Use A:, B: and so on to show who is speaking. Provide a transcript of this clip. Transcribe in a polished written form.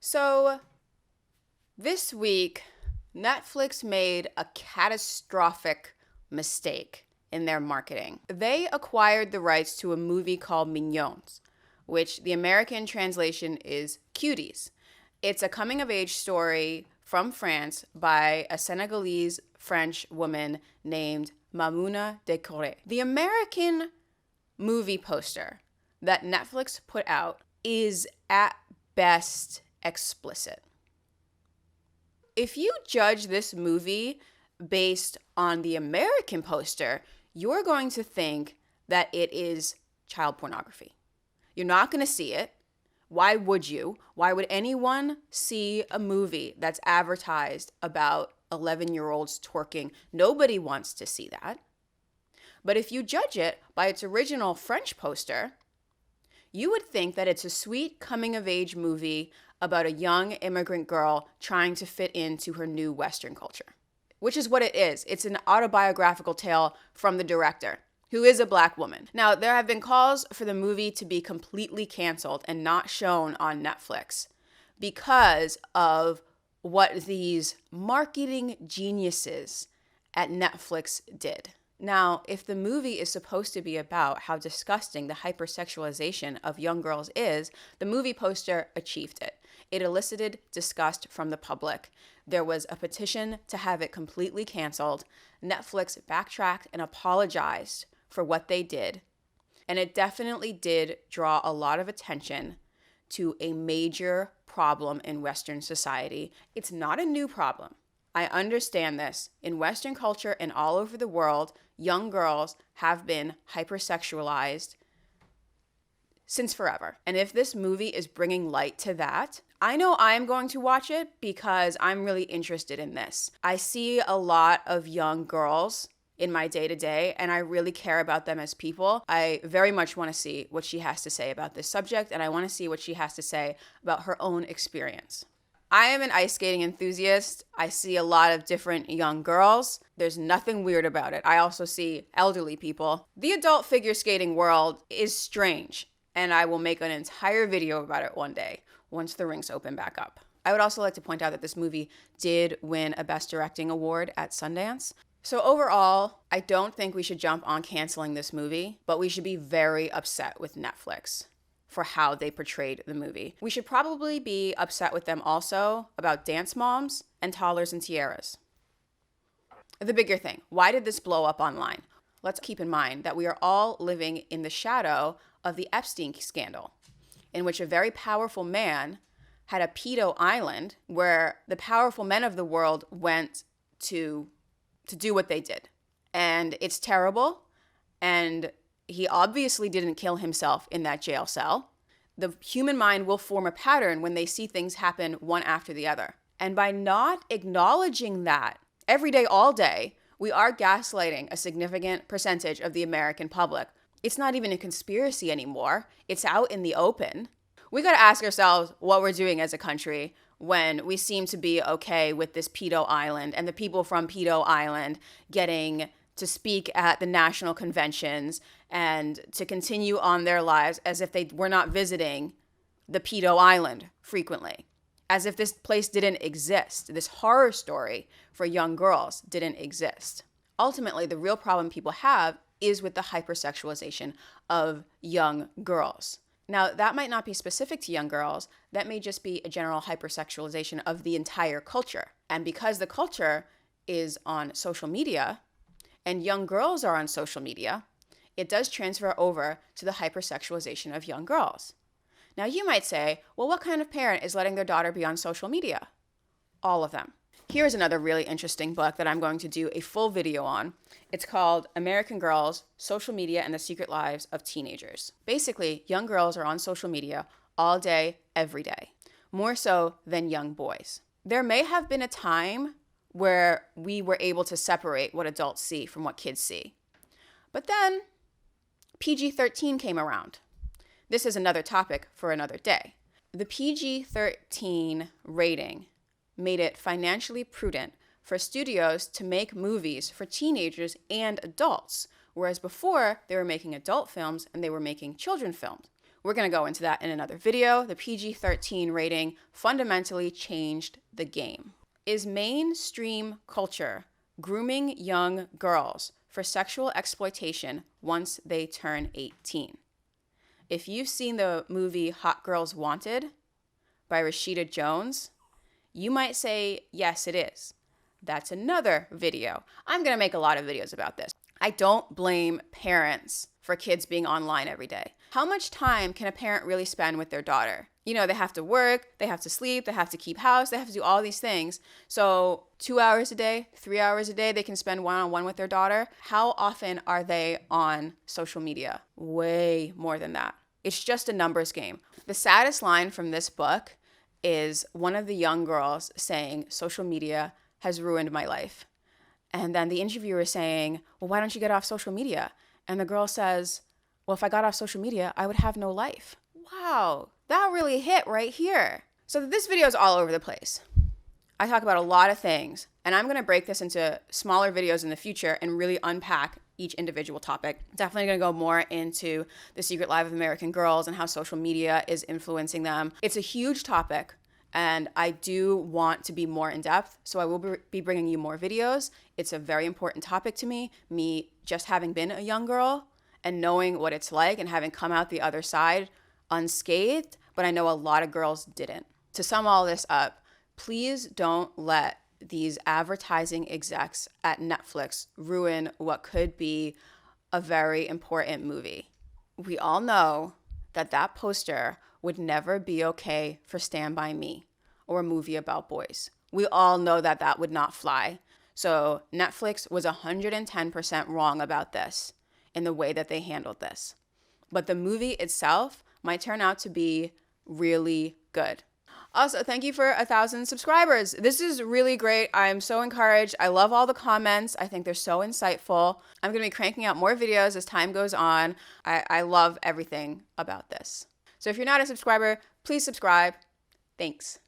A: So this week, Netflix made a catastrophic mistake in their marketing. They acquired the rights to a movie called Mignonnes, which the American translation is Cuties. It's a coming-of-age story from France by a Senegalese French woman named Mamouna Decoré. The American movie poster that Netflix put out is at best explicit. If you judge this movie based on the American poster, you're going to think that it is child pornography. You're not going to see it. Why would you? Why would anyone see a movie that's advertised about 11-year-olds twerking? Nobody wants to see that. But if you judge it by its original French poster, you would think that it's a sweet coming-of-age movie about a young immigrant girl trying to fit into her new Western culture, which is what it is. It's an autobiographical tale from the director, who is a Black woman. Now, there have been calls for the movie to be completely canceled and not shown on Netflix because of what these marketing geniuses at Netflix did. Now, if the movie is supposed to be about how disgusting the hypersexualization of young girls is, the movie poster achieved it. It elicited disgust from the public. There was a petition to have it completely canceled. Netflix backtracked and apologized for what they did. And it definitely did draw a lot of attention to a major problem in Western society. It's not a new problem. I understand this. In Western culture and all over the world, young girls have been hypersexualized since forever. And if this movie is bringing light to that, I know I'm going to watch it because I'm really interested in this. I see a lot of young girls in my day-to-day, and I really care about them as people. I very much want to see what she has to say about this subject, and I want to see what she has to say about her own experience. I am an ice skating enthusiast. I see a lot of different young girls. There's nothing weird about it. I also see elderly people. The adult figure skating world is strange, and I will make an entire video about it one day once the rinks open back up. I would also like to point out that this movie did win a Best Directing award at Sundance. So overall, I don't think we should jump on canceling this movie, but we should be very upset with Netflix for how they portrayed the movie. We should probably be upset with them also about dance moms and toddlers and tiaras. The bigger thing, why did this blow up online? Let's keep in mind that we are all living in the shadow of the Epstein scandal, in which a very powerful man had a pedo island where the powerful men of the world went to do what they did. And it's terrible, and he obviously didn't kill himself in that jail cell. The human mind will form a pattern when they see things happen one after the other. And by not acknowledging that every day, all day, we are gaslighting a significant percentage of the American public. It's not even a conspiracy anymore. It's out in the open. We got to ask ourselves what we're doing as a country when we seem to be okay with this pedo island and the people from pedo island getting to speak at the national conventions and to continue on their lives as if they were not visiting the pedo island frequently, as if this place didn't exist. This horror story for young girls didn't exist. Ultimately, the real problem people have is with the hypersexualization of young girls. Now, that might not be specific to young girls. That may just be a general hypersexualization of the entire culture. And because the culture is on social media and young girls are on social media, it does transfer over to the hypersexualization of young girls. Now, you might say, well, what kind of parent is letting their daughter be on social media? All of them. Here's another really interesting book that I'm going to do a full video on. It's called American Girls, Social Media and the Secret Lives of Teenagers. Basically, young girls are on social media all day, every day, more so than young boys. There may have been a time where we were able to separate what adults see from what kids see. But then PG-13 came around. This is another topic for another day. The PG-13 rating made it financially prudent for studios to make movies for teenagers and adults, whereas before they were making adult films and they were making children films, We're going to go into that in another video. The PG-13 rating fundamentally changed the game. Is mainstream culture grooming young girls for sexual exploitation once they turn 18? If you've seen the movie Hot Girls Wanted by Rashida Jones, you might say, yes, it is. That's another video. I'm going to make a lot of videos about this. I don't blame parents for kids being online every day. How much time can a parent really spend with their daughter? You know, they have to work, they have to sleep, they have to keep house, they have to do all these things. So 2 hours a day, 3 hours a day, they can spend one-on-one with their daughter. How often are they on social media? Way more than that. It's just a numbers game. The saddest line from this book is one of the young girls saying, social media has ruined my life. And then the interviewer is saying, well, why don't you get off social media? And the girl says, well, if I got off social media, I would have no life. Wow, that really hit right here. So this video is all over the place. I talk about a lot of things, and I'm going to break this into smaller videos in the future and really unpack each individual topic. Definitely going to go more into the secret life of American girls and how social media is influencing them. It's a huge topic, and I do want to be more in depth, so I will be bringing you more videos. It's a very important topic to me just having been a young girl and knowing what it's like and having come out the other side unscathed, but I know a lot of girls didn't. To sum all this up, please don't let these advertising execs at Netflix ruin what could be a very important movie. We all know that that poster would never be okay for Stand By Me or a movie about boys. We all know that that would not fly. So Netflix was 110% wrong about this in the way that they handled this. But the movie itself might turn out to be really good. Also, thank you for 1,000 subscribers. This is really great. I'm so encouraged. I love all the comments. I think they're so insightful. I'm going to be cranking out more videos as time goes on. I love everything about this. So if you're not a subscriber, please subscribe. Thanks.